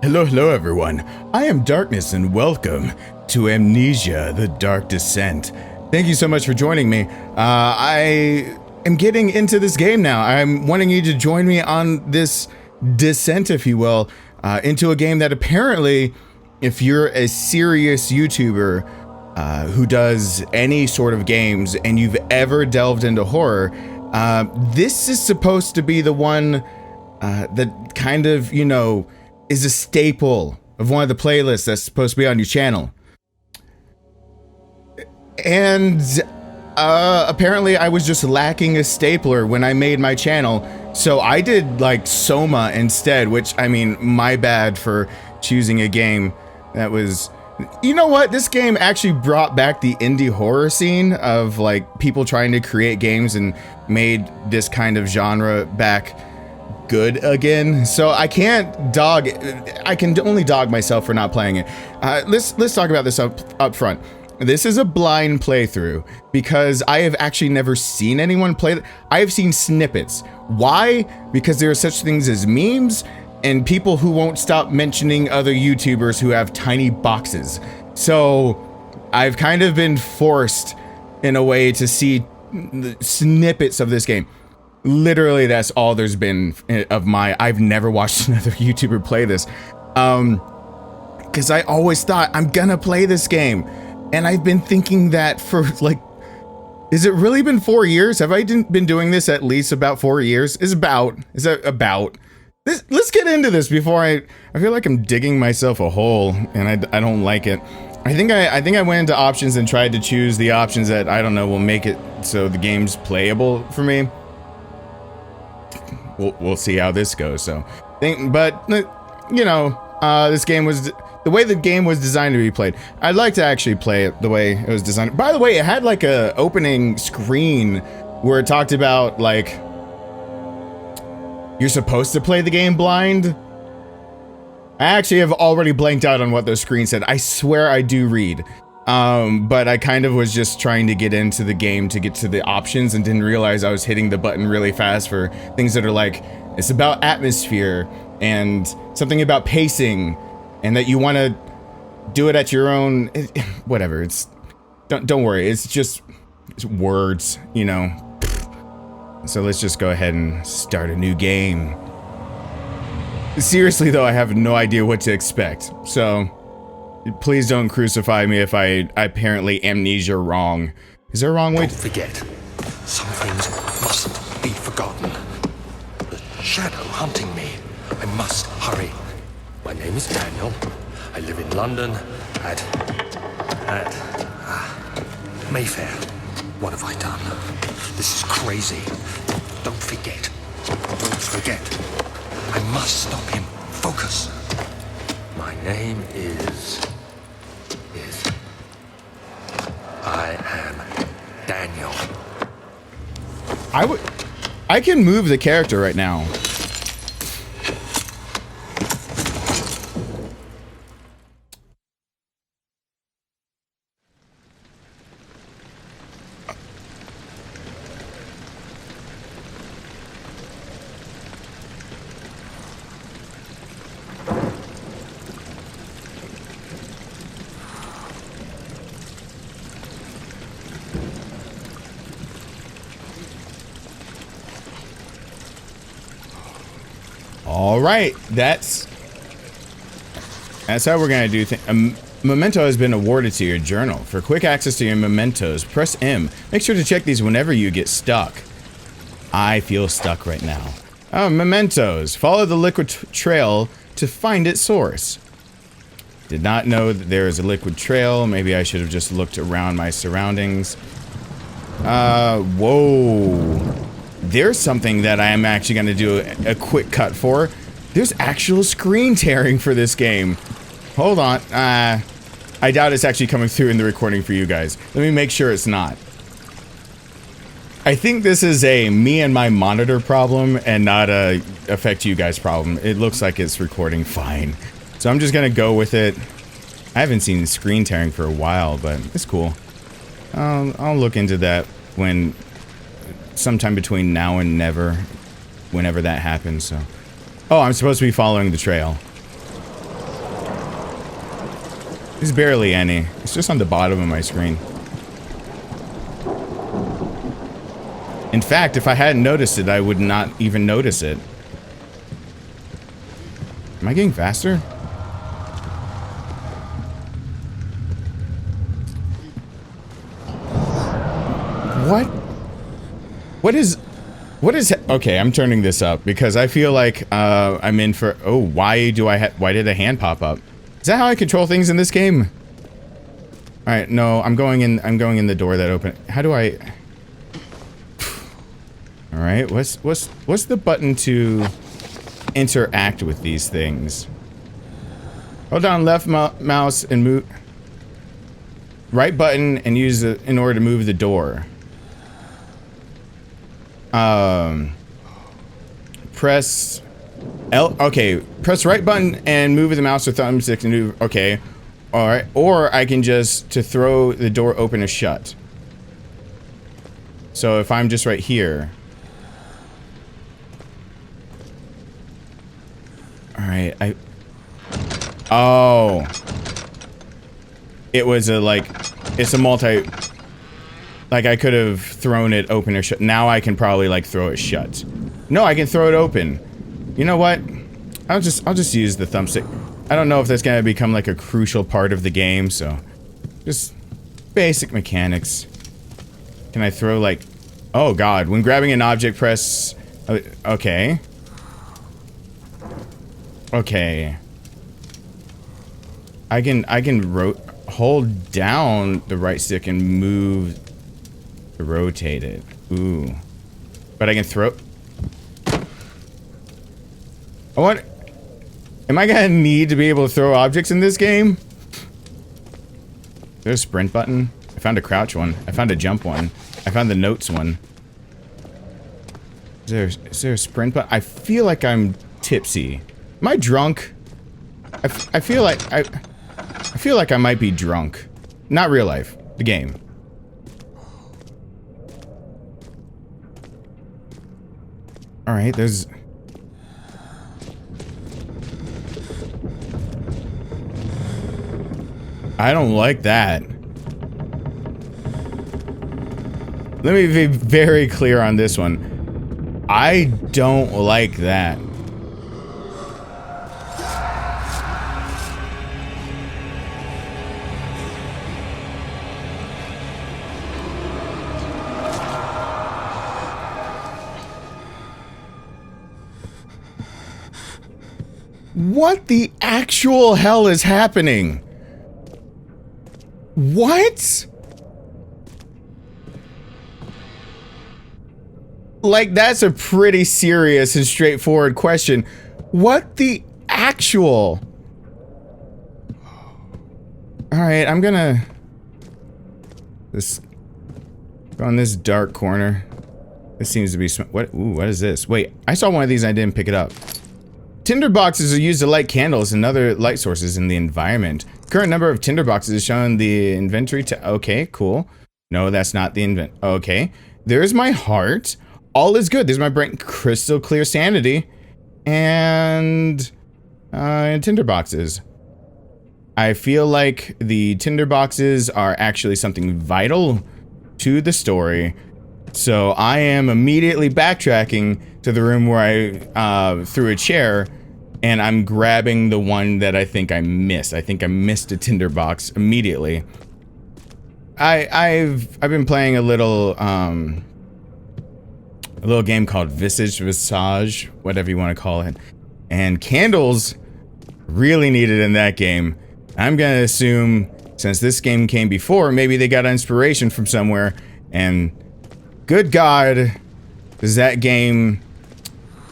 Hello everyone. I am Darkness and welcome to Amnesia, the Dark Descent. Thank you so much for joining me. I am getting into this game now. I'm wanting you to join me on this descent, if you will, into a game that apparently, if you're a serious YouTuber who does any sort of games and you've ever delved into horror, this is supposed to be the one that kind of, you know, is a staple of one of the playlists that's supposed to be on your channel. And apparently I was just lacking a stapler when I made my channel, so I did like Soma instead, which, I mean, my bad for choosing a game that was... You know what? This game actually brought back the indie horror scene of like people trying to create games and made this kind of genre back good again. So I can't dog, I can only dog myself for not playing it. Let's talk about this up front. This is a blind playthrough because I have actually never seen anyone play it. I have seen snippets. Why? Because there are such things as memes and people who won't stop mentioning other YouTubers who have tiny boxes. So I've kind of been forced in a way to see snippets of this game. Literally, that's all there's been of my... I've never watched another YouTuber play this. Because I always thought, I'm gonna play this game. And I've been thinking that for like... Has it really been 4 years? Have I been doing this at least about 4 years? Is that about? Let's get into this before I feel like I'm digging myself a hole and I don't like it. I think I went into options and tried to choose the options that, I don't know, will make it so the game's playable for me. We'll see how this goes. So, but you know, this game was the way the game was designed to be played. I'd like to actually play it the way it was designed. By the way, it had like a opening screen where it talked about like you're supposed to play the game blind. I actually have already blanked out on what those screens said. I swear I do read. But I kind of was just trying to get into the game to get to the options and didn't realize I was hitting the button really fast for things that are like, it's about atmosphere and something about pacing and that you want to do it at your own, whatever. It's, don't worry. It's words, you know. So let's just go ahead and start a new game. Seriously though, I have no idea what to expect. So please don't crucify me if I apparently amnesia wrong. Is there a wrong way? Don't forget, some things mustn't be forgotten. The shadow hunting me. I must hurry. My name is Daniel. I live in London at Mayfair. What have I done? This is crazy. Don't forget. Don't forget. I must stop him. Focus. My name is... I am Daniel. I can move the character right now. All right, that's how we're gonna do things. A memento has been awarded to your journal. For quick access to your mementos, press M. Make sure to check these whenever you get stuck. I feel stuck right now. Oh, mementos. Follow the liquid trail to find its source. Did not know that there is a liquid trail. Maybe I should have just looked around my surroundings. Whoa. There's something that I am actually going to do a quick cut for. There's actual screen tearing for this game. Hold on. I doubt it's actually coming through in the recording for you guys. Let me make sure it's not. I think this is a me and my monitor problem and not a affect you guys problem. It looks like it's recording fine. So I'm just going to go with it. I haven't seen screen tearing for a while, but it's cool. I'll look into that when... sometime between now and never, whenever that happens. So, oh, I'm supposed to be following the trail. There's barely any. It's just on the bottom of my screen. In fact, if I hadn't noticed it, I would not even notice it. Am I getting faster? What? What is... Okay, I'm turning this up because I feel like I'm in for... Oh, why did a hand pop up? Is that how I control things in this game? All right, no, I'm going in the door that opened. How do I... All right, what's the button to interact with these things? Hold down left mouse and move... Right button and use it in order to move the door. Press L. Okay, press right button and move with the mouse or thumbstick and move. Okay, all right. Or I can just to throw the door open or shut. So if I'm just right here. All right. Oh. It was a like. It's a multi. Like I could have thrown it open or shut. Now I can probably like throw it shut. No, I can throw it open. You know what? I'll just use the thumbstick. I don't know if that's gonna become like a crucial part of the game, so just basic mechanics. Can I throw like? Oh God! When grabbing an object, press. Okay. Okay. I can hold down the right stick and move. Rotate it. Ooh. But I can throw... What? Am I gonna need to be able to throw objects in this game? There's a sprint button. I found a crouch one. I found a jump one. I found the notes one. Is there a sprint button? I feel like I'm tipsy. Am I drunk? I feel like I feel like I might be drunk. Not real life. The game. All right, there's... I don't like that. Let me be very clear on this one. I don't like that. What the actual hell is happening? What? Like, that's a pretty serious and straightforward question. What the actual? Alright, I'm gonna... go on this dark corner. This seems to be... What? Ooh, what is this? Wait, I saw one of these and I didn't pick it up. Tinder boxes are used to light candles and other light sources in the environment. Current number of tinder boxes is shown in the inventory to... Okay, cool. No, that's not the Okay. There's my heart. All is good. There's my brain. Crystal clear sanity. And... tinder boxes. I feel like the tinder boxes are actually something vital to the story. So I am immediately backtracking to the room where I threw a chair, and I'm grabbing the one that I think I missed. I think I missed a tinderbox immediately. I've been playing a little game called Visage, whatever you want to call it, and candles really needed in that game. I'm gonna assume since this game came before, maybe they got inspiration from somewhere, and good God, does that game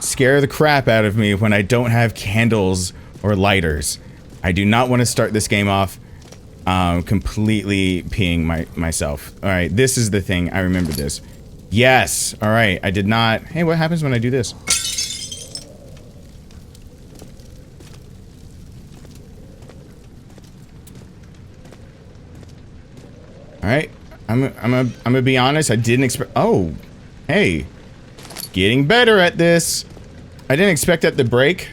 scare the crap out of me when I don't have candles or lighters. I do not want to start this game off completely peeing myself. Alright, this is the thing. I remember this. Yes! Alright, I did not... Hey, what happens when I do this? Alright, I'm gonna be honest, I didn't expect... Oh! Hey! Getting better at this! I didn't expect that to break.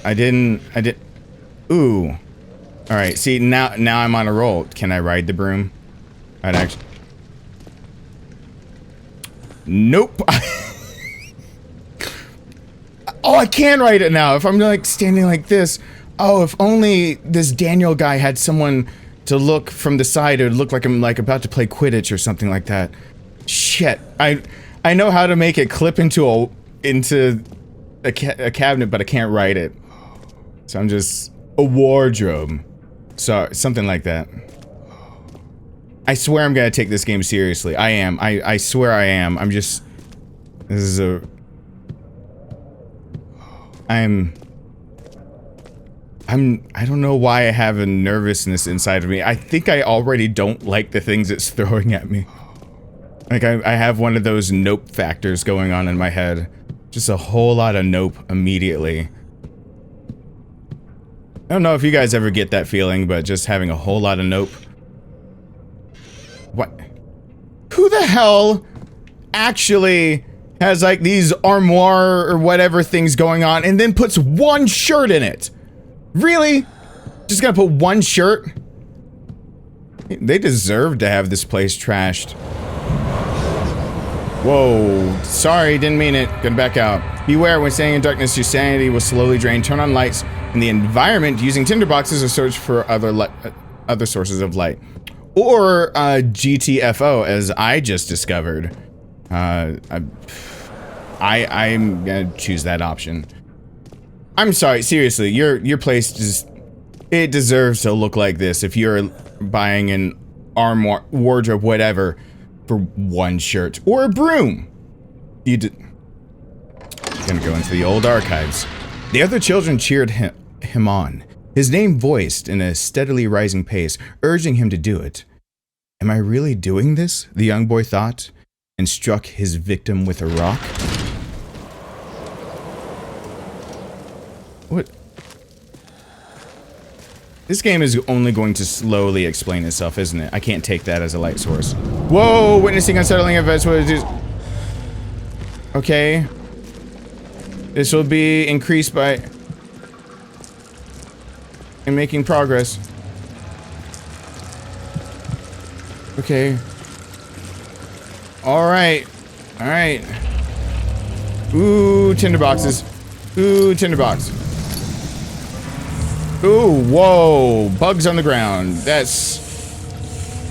I did... Ooh. All right, see, now I'm on a roll. Can I ride the broom? I'd actually... Nope. Oh, I can ride it now. If I'm like standing like this. Oh, if only this Daniel guy had someone to look from the side. It would look like I'm like about to play Quidditch or something like that. Shit. I know how to make it clip into a cabinet, but I can't ride it. So I'm just a wardrobe. So something like that. I swear I'm gonna take this game seriously. I am. I swear I am. I'm just... This is a... I don't know why I have a nervousness inside of me. I think I already don't like the things it's throwing at me. Like, I have one of those nope factors going on in my head. Just a whole lot of nope immediately. I don't know if you guys ever get that feeling, but just having a whole lot of nope. What? Who the hell actually has like these armoire or whatever things going on and then puts one shirt in it? Really? Just gonna put one shirt? They deserve to have this place trashed. Whoa, sorry, didn't mean it. Gonna back out. Beware, when staying in darkness, your sanity will slowly drain. Turn on lights in the environment using tinderboxes or search for other sources of light. Or GTFO, as I just discovered. I'm gonna choose that option. I'm sorry, seriously, your place just... It deserves to look like this if you're buying an armoire, wardrobe, whatever, for one shirt. Or a broom. Gonna go into the old archives. The other children cheered him on, his name voiced in a steadily rising pace, urging him to do it. Am I really doing this? The young boy thought, and struck his victim with a rock. What? This game is only going to slowly explain itself, isn't it? I can't take that as a light source. Whoa! Witnessing unsettling events. What is... Okay. This will be increased by... and making progress. Okay. Alright. Alright. Ooh, tinderboxes. Ooh, tinderbox. Ooh, whoa. Bugs on the ground. That's...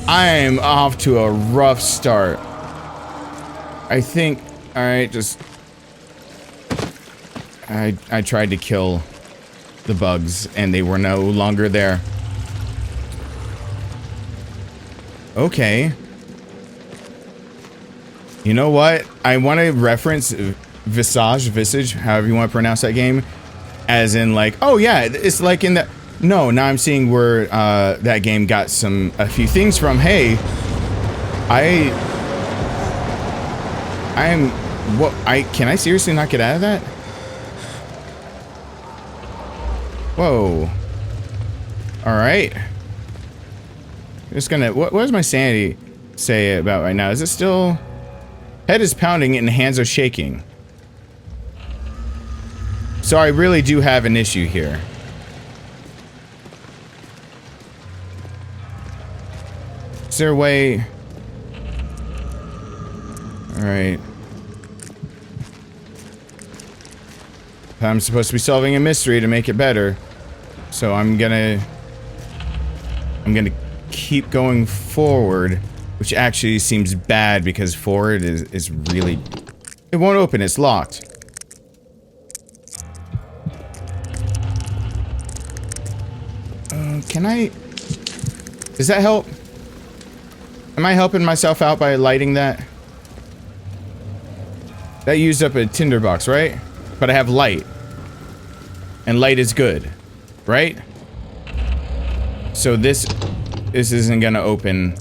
I'm off to a rough start. I think... Alright, just... I tried to kill the bugs, and they were no longer there. Okay. You know what? I want to reference Visage, however you want to pronounce that game, as in like, oh yeah, it's like in the... No, now I'm seeing where that game got a few things from. Hey, can I seriously not get out of that? Whoa. Alright. Just gonna... What does my sanity say about right now? Is it still... Head is pounding and hands are shaking. So I really do have an issue here. Is there a way... Alright. I'm supposed to be solving a mystery to make it better. So I'm gonna keep going forward, which actually seems bad because forward is really... It won't open, it's locked. Can I... Does that help? Am I helping myself out by lighting that? That used up a tinderbox, right? But I have light. And light is good, right? So this isn't gonna open.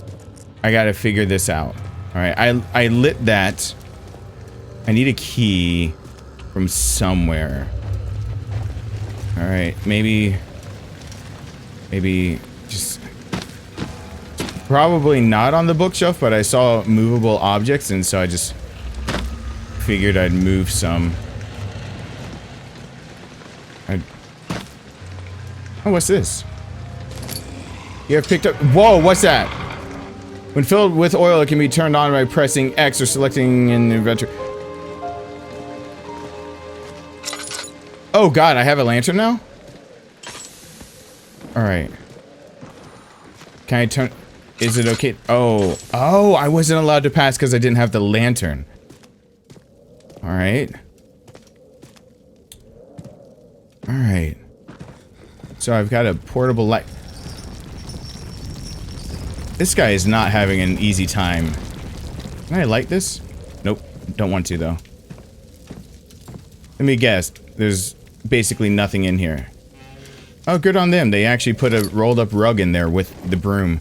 I gotta figure this out. Alright, I lit that. I need a key from somewhere. Alright, maybe just... Probably not on the bookshelf, but I saw movable objects, and so I just figured I'd move some. Oh, what's this? You have picked up... Whoa, what's that? When filled with oil, it can be turned on by pressing X or selecting an inventory. Oh god, I have a lantern now? Alright. Can I turn... Is it okay? Oh. Oh, I wasn't allowed to pass because I didn't have the lantern. Alright. Alright. So I've got a portable light. This guy is not having an easy time. Can I light this? Nope. Don't want to, though. Let me guess. There's basically nothing in here. Oh, good on them. They actually put a rolled up rug in there with the broom.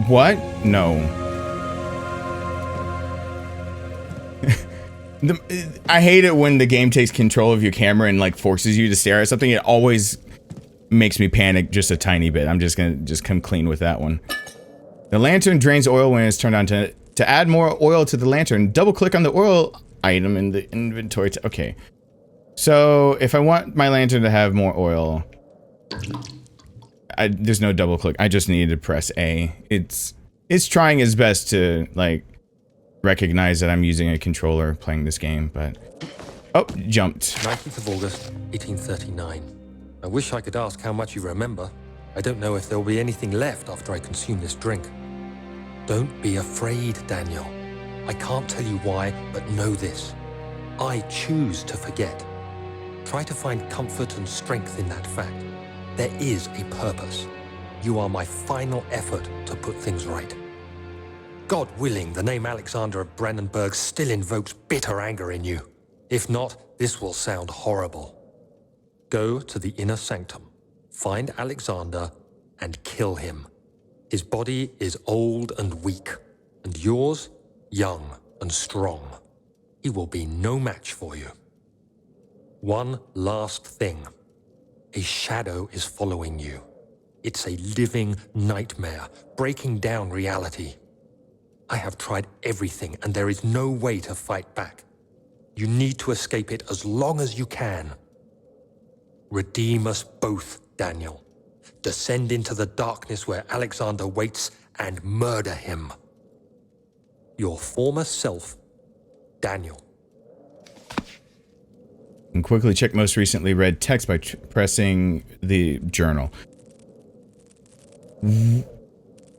What? No. I hate it when the game takes control of your camera and like forces you to stare at something. It always makes me panic just a tiny bit. I'm just gonna come clean with that one. The lantern drains oil when it's turned on. To add more oil to the lantern, double click on the oil item in the inventory. Okay. So if I want my lantern to have more oil, there's no double click. I just need to press A. It's trying its best to like recognize that I'm using a controller playing this game, but oh, jumped. 19th of August, 1839. I wish I could ask how much you remember. I don't know if there will be anything left after I consume this drink. Don't be afraid, Daniel. I can't tell you why, but know this. I choose to forget. Try to find comfort and strength in that fact. There is a purpose. You are my final effort to put things right. God willing, the name Alexander of Brandenburg still invokes bitter anger in you. If not, this will sound horrible. Go to the inner sanctum, find Alexander, and kill him. His body is old and weak, and yours, young and strong. He will be no match for you. One last thing. A shadow is following you. It's a living nightmare, breaking down reality. I have tried everything, and there is no way to fight back. You need to escape it as long as you can. Redeem us both, Daniel. Descend into the darkness where Alexander waits and murder him. Your former self, Daniel. And quickly check most recently read text by pressing the journal.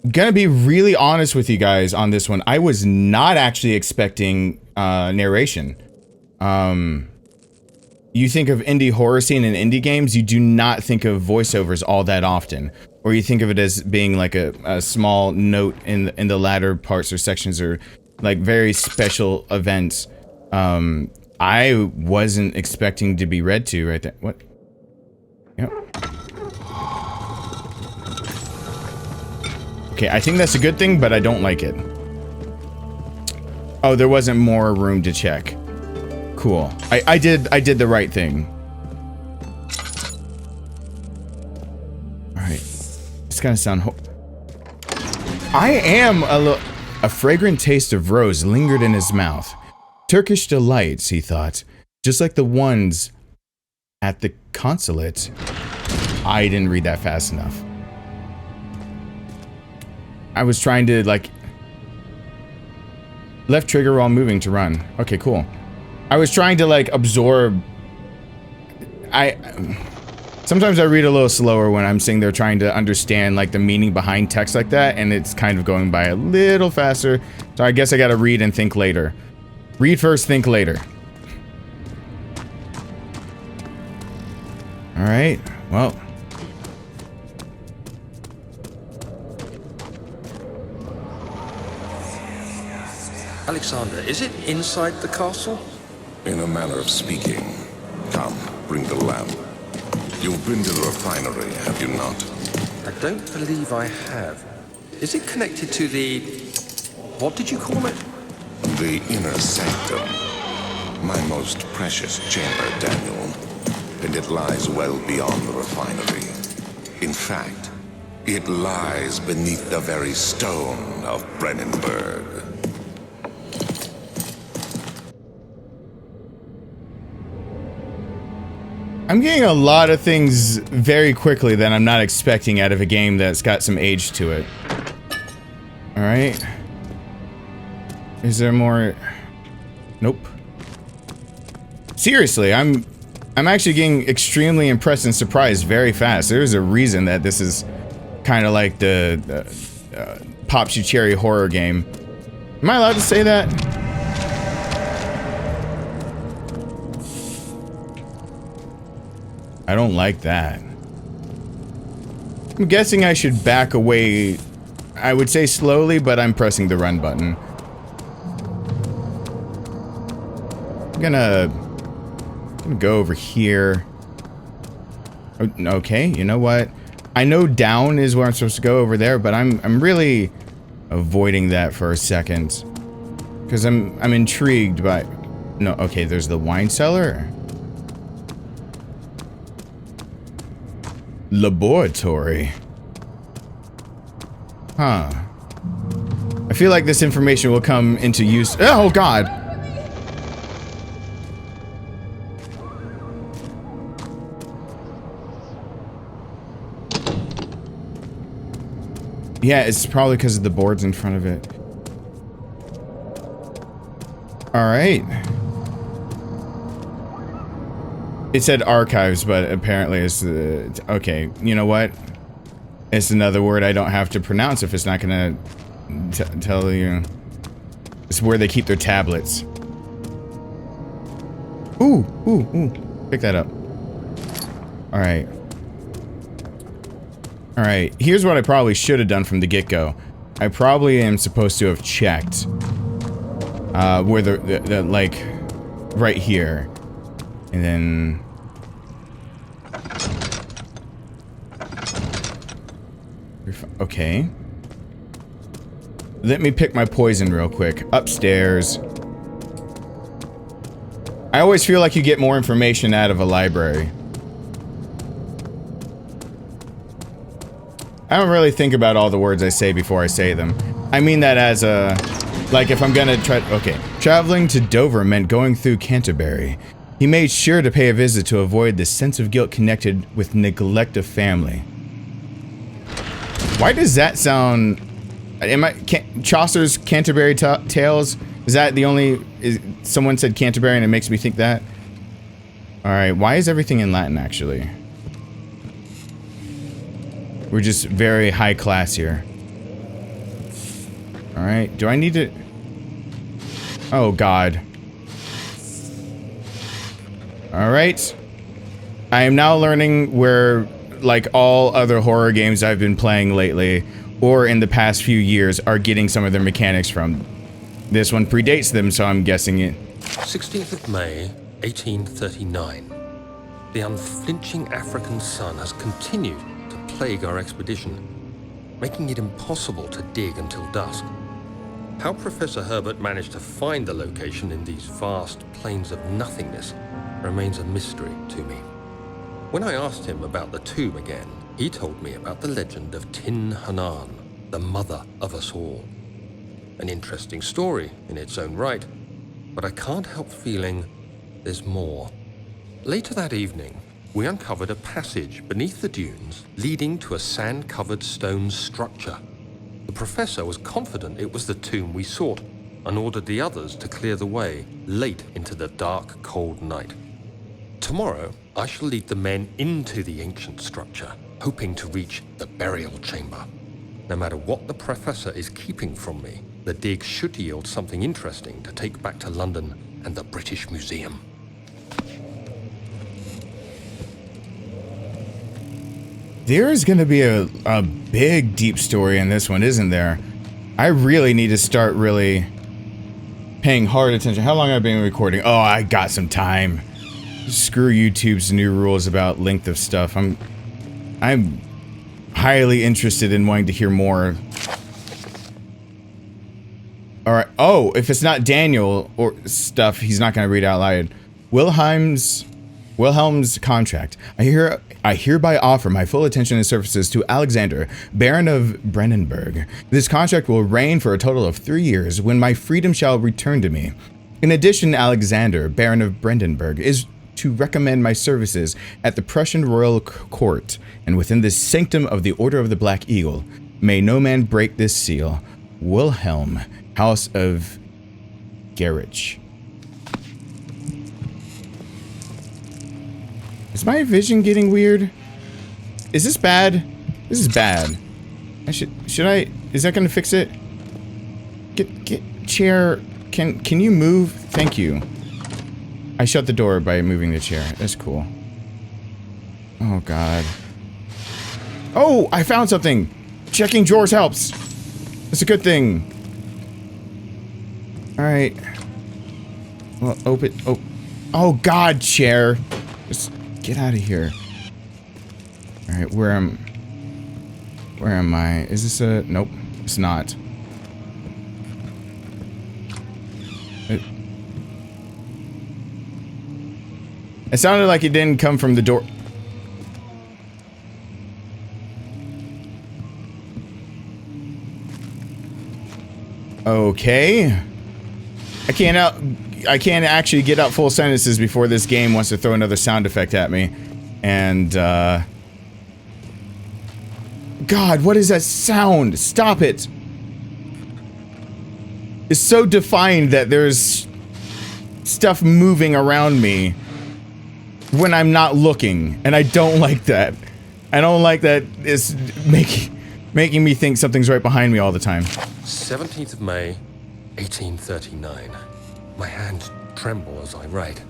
Gonna be really honest with you guys on this one. I was not actually expecting narration. You think of indie horror scene and indie games, you do not think of voiceovers all that often. Or you think of it as being like a small note in the latter parts or sections, or like very special events. I wasn't expecting to be read to right there. What? Yep. Okay, I think that's a good thing, but I don't like it. Oh, there wasn't more room to check. Cool. I did the right thing. Alright. It's gonna sound I am a fragrant taste of rose lingered in his mouth. Turkish delights, he thought. Just like the ones at the consulate. I didn't read that fast enough. I was trying to, like... Left trigger while moving to run. Okay, cool. I was trying to, like, absorb... Sometimes I read a little slower when I'm sitting there trying to understand, like, the meaning behind text like that, and it's kind of going by a little faster. So I guess I gotta read and think later. Read first, think later. Alright, well... Alexander, is it inside the castle? In a manner of speaking. Come, bring the lamp. You've been to the refinery, have you not? I don't believe I have. Is it connected to the... what did you call it? The inner sanctum. My most precious chamber, Daniel. And it lies well beyond the refinery. In fact, it lies beneath the very stone of Brandenburg. I'm getting a lot of things very quickly that I'm not expecting out of a game that's got some age to it. Alright. Is there more? Nope. Seriously, I'm actually getting extremely impressed and surprised very fast. There's a reason that this is kind of like the Pops You Cherry horror game. Am I allowed to say that? I don't like that. I'm guessing I should back away. I would say slowly, but I'm pressing the run button. I'm gonna go over here. Oh, okay, you know what? I know down is where I'm supposed to go over there, but I'm really avoiding that for a second. Because I'm intrigued by... No, okay, there's the wine cellar. Laboratory. Huh. I feel like this information will come into use. Oh, God! Yeah, it's probably because of the boards in front of it. Alright. It said archives, but apparently it's okay, you know what? It's another word I don't have to pronounce if it's not gonna tell you. It's where they keep their tablets. Ooh. Pick that up. Alright. Alright, here's what I probably should have done from the get-go. I probably am supposed to have checked where the like right here. And then okay. Let me pick my poison real quick. Upstairs. I always feel like you get more information out of a library. I don't really think about all the words I say before I say them. I mean that as a... like if I'm gonna try... Okay. Traveling to Dover meant going through Canterbury. He made sure to pay a visit to avoid the sense of guilt connected with neglect of family. Why does that sound... Chaucer's Canterbury Tales? Is that the only... someone said Canterbury and it makes me think that? Alright, why is everything in Latin actually? We're just very high class here. Alright, do I need to... Oh, God. Alright. I am now learning where, like all other horror games I've been playing lately, or in the past few years, are getting some of their mechanics from. This one predates them, so I'm guessing it. 16th of May, 1839. The unflinching African sun has continued to plague our expedition, making it impossible to dig until dusk. How Professor Herbert managed to find the location in these vast plains of nothingness remains a mystery to me. When I asked him about the tomb again, he told me about the legend of Tin Hanan, the mother of us all. An interesting story in its own right, but I can't help feeling there's more. Later that evening, we uncovered a passage beneath the dunes leading to a sand-covered stone structure. The professor was confident it was the tomb we sought and ordered the others to clear the way late into the dark, cold night. Tomorrow, I shall lead the men into the ancient structure, hoping to reach the burial chamber. No matter what the professor is keeping from me, the dig should yield something interesting to take back to London and the British Museum. There is going to be a big, deep story in this one, isn't there? I really need to start really paying hard attention. How long have I been recording? Oh, I got some time. Screw YouTube's new rules about length of stuff. I'm highly interested in wanting to hear more. Alright. Oh, if it's not Daniel or stuff, he's not going to read out loud. Wilhelm's contract. I hereby offer my full attention and services to Alexander, Baron of Brandenburg. This contract will reign for a total of 3 years, when my freedom shall return to me. In addition, Alexander, Baron of Brandenburg, is to recommend my services at the Prussian Royal Court, and within this sanctum of the Order of the Black Eagle, may no man break this seal. Wilhelm, House of Gerich. Is my vision getting weird? Is this bad? This is bad. Should I, is that gonna fix it? Get chair, can you move? Thank you. I shut the door by moving the chair. That's cool. Oh god. Oh, I found something! Checking drawers helps! It's a good thing. Alright. Well, open, oh god, chair! Just get out of here. Alright, where am I? Is this a... Nope, it's not. It sounded like it didn't come from the door. Okay. I can't actually get out full sentences before this game wants to throw another sound effect at me. And, God, what is that sound? Stop it! It's so defined that there's stuff moving around me when I'm not looking, and I don't like that. I don't like that it's making me think something's right behind me all the time. 17th of May, 1839. My hands tremble as I write.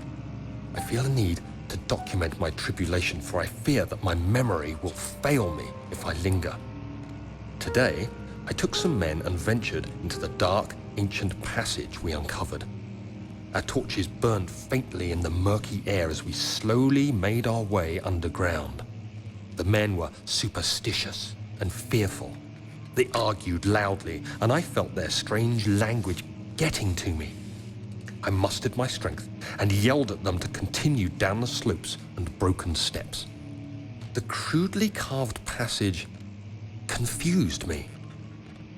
I feel a need to document my tribulation, for I fear that my memory will fail me if I linger. Today, I took some men and ventured into the dark, ancient passage we uncovered. Our torches burned faintly in the murky air as we slowly made our way underground. The men were superstitious and fearful. They argued loudly, and I felt their strange language getting to me. I mustered my strength and yelled at them to continue down the slopes and broken steps. The crudely carved passage confused me.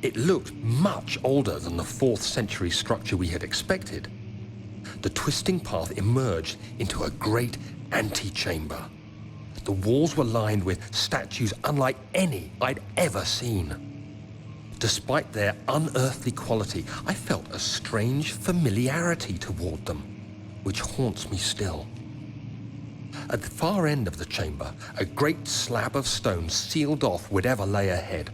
It looked much older than the 4th century structure we had expected. The twisting path emerged into a great antechamber. The walls were lined with statues unlike any I'd ever seen. Despite their unearthly quality, I felt a strange familiarity toward them, which haunts me still. At the far end of the chamber, a great slab of stone sealed off whatever lay ahead.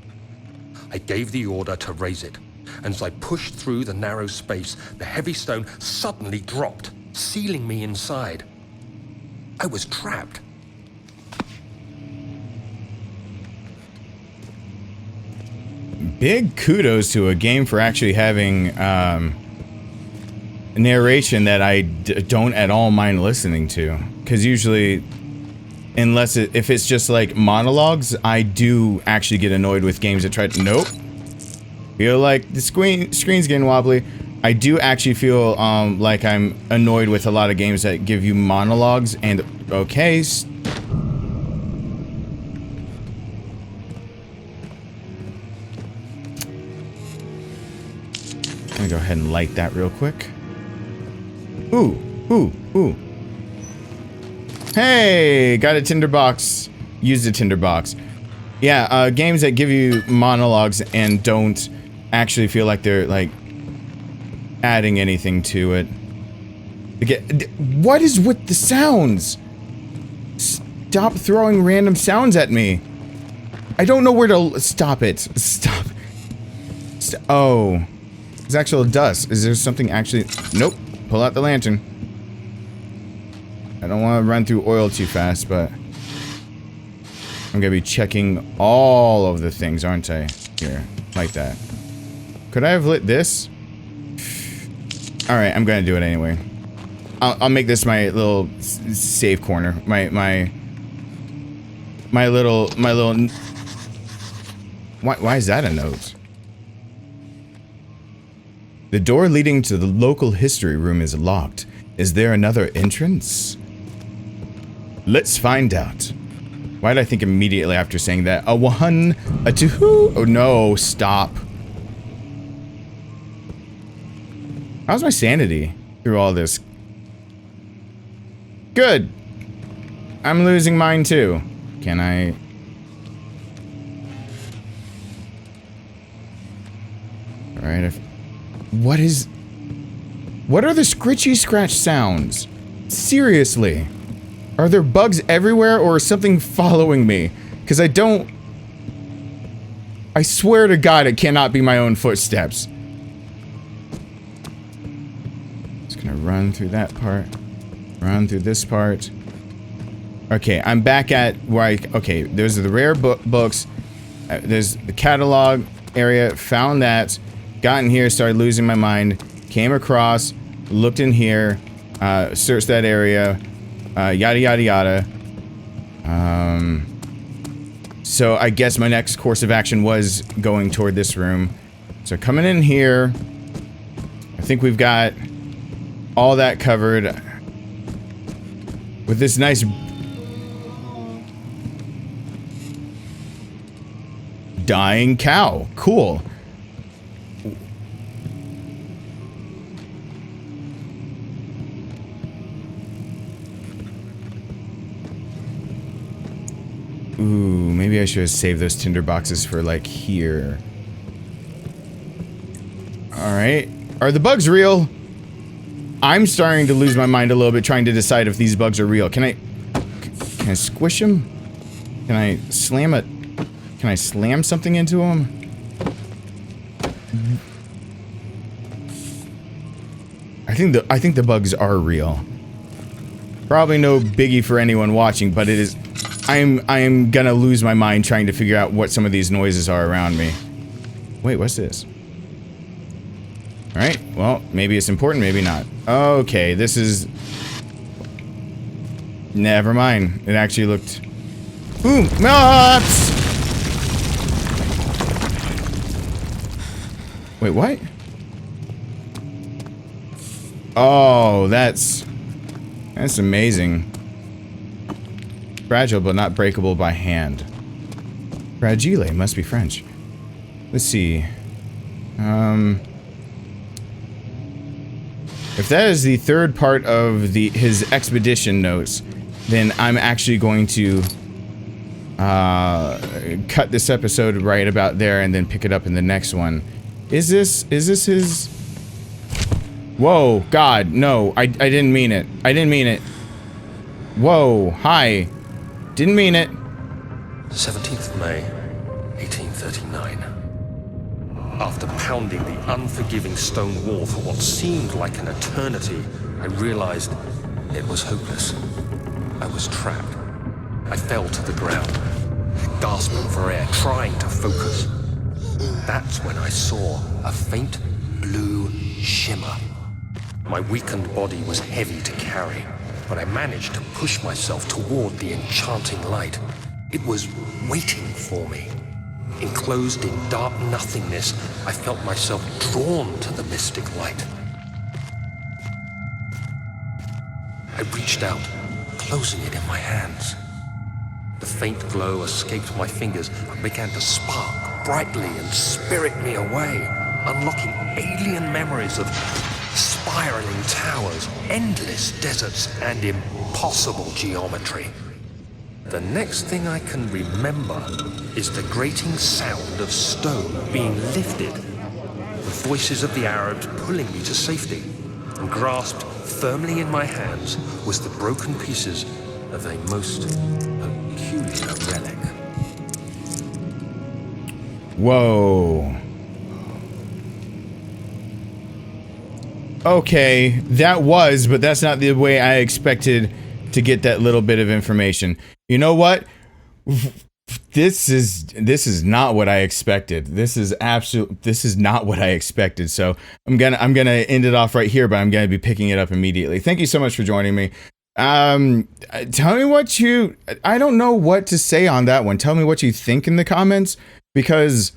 I gave the order to raise it, and as I pushed through the narrow space, the heavy stone suddenly dropped, sealing me inside. I was trapped. Big kudos to a game for actually having narration that I don't at all mind listening to. Because usually, if it's just like monologues, I do actually get annoyed with games that try to... Nope. Feel like the screen's getting wobbly. I do actually feel like I'm annoyed with a lot of games that give you monologues and... Okay. I'm gonna go ahead and light that real quick. Ooh. Hey, got a tinderbox. Used a tinderbox. Yeah, games that give you monologues and don't actually feel like they're, like, adding anything to it. What is with the sounds? Stop throwing random sounds at me. I don't know where to... Stop it. Stop. Oh. It's actual dust. Is there something actually... Nope. Pull out the lantern. I don't want to run through oil too fast, but... I'm gonna be checking all of the things, aren't I? Here. Like that. Could I have lit this? Alright, I'm gonna do it anyway. I'll make this my little save corner. My little... Why is that a note? The door leading to the local history room is locked. Is there another entrance? Let's find out. Why did I think immediately after saying that? A 1, a 2. Oh no, stop. How's my sanity through all this? Good. I'm losing mine too. Can I... Alright, what are the scritchy scratch sounds? Seriously. Are there bugs everywhere or is something following me? Because I swear to God it cannot be my own footsteps. Just gonna run through that part. Run through this part. Okay, I'm back at where okay, those are the rare books. There's the catalog area, found that. Got in here, started losing my mind. Came across, looked in here, searched that area, yada yada yada. So I guess my next course of action was going toward this room. So coming in here, I think we've got all that covered with this nice dying cow. Cool. Ooh, maybe I should have saved those tinder boxes for, like, here. Alright. Are the bugs real? I'm starting to lose my mind a little bit trying to decide if these bugs are real. Can I squish them? Can I slam it? Can I slam something into them? I think the bugs are real. Probably no biggie for anyone watching, but it is... I am gonna lose my mind trying to figure out what some of these noises are around me. Wait, what's this? Alright, well, maybe it's important, maybe not. Okay, this is... Never mind. It actually looked... Boom! Nuts! Wait, what? Oh, that's amazing. Fragile, but not breakable by hand. Fragile must be French. Let's see. If that is the third part of his expedition notes, then I'm actually going to cut this episode right about there and then pick it up in the next one. Is this his... Whoa, God, no, I didn't mean it. I didn't mean it. Whoa, hi. Didn't mean it. 17th of May, 1839. After pounding the unforgiving stone wall for what seemed like an eternity, I realized it was hopeless. I was trapped. I fell to the ground, gasping for air, trying to focus. That's when I saw a faint blue shimmer. My weakened body was heavy to carry, but I managed to push myself toward the enchanting light. It was waiting for me. Enclosed in dark nothingness, I felt myself drawn to the mystic light. I reached out, closing it in my hands. The faint glow escaped my fingers and began to spark brightly and spirit me away, unlocking alien memories of spiraling towers, endless deserts, and impossible geometry. The next thing I can remember is the grating sound of stone being lifted, the voices of the Arabs pulling me to safety, and grasped firmly in my hands was the broken pieces of a most peculiar relic. Whoa. Okay, but that's not the way I expected to get that little bit of information. You know what? This is not what I expected. This is not what I expected. So I'm gonna end it off right here, but I'm gonna be picking it up immediately. Thank you so much for joining me. Tell me I don't know what to say on that one. Tell me what you think in the comments, because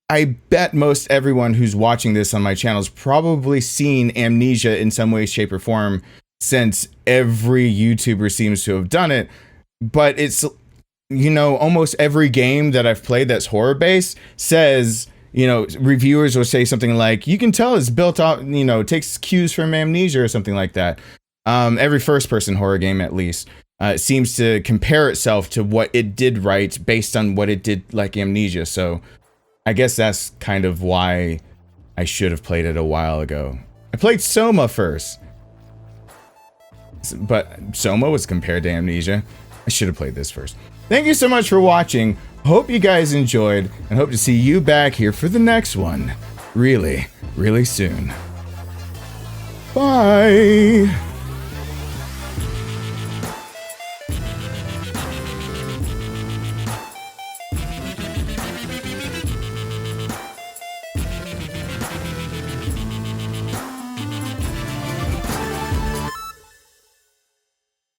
I bet most everyone who's watching this on my channel has probably seen Amnesia in some way, shape, or form, since every YouTuber seems to have done it. But it's, you know, almost every game that I've played that's horror-based says, you know, reviewers will say something like, you can tell it's built off, you know, takes cues from Amnesia or something like that. Every first-person horror game, at least, seems to compare itself to what it did right based on what it did like Amnesia. So I guess that's kind of why I should have played it a while ago. I played Soma first, but Soma was compared to Amnesia. I should have played this first. Thank you so much for watching. Hope you guys enjoyed, and hope to see you back here for the next one really, really soon. Bye!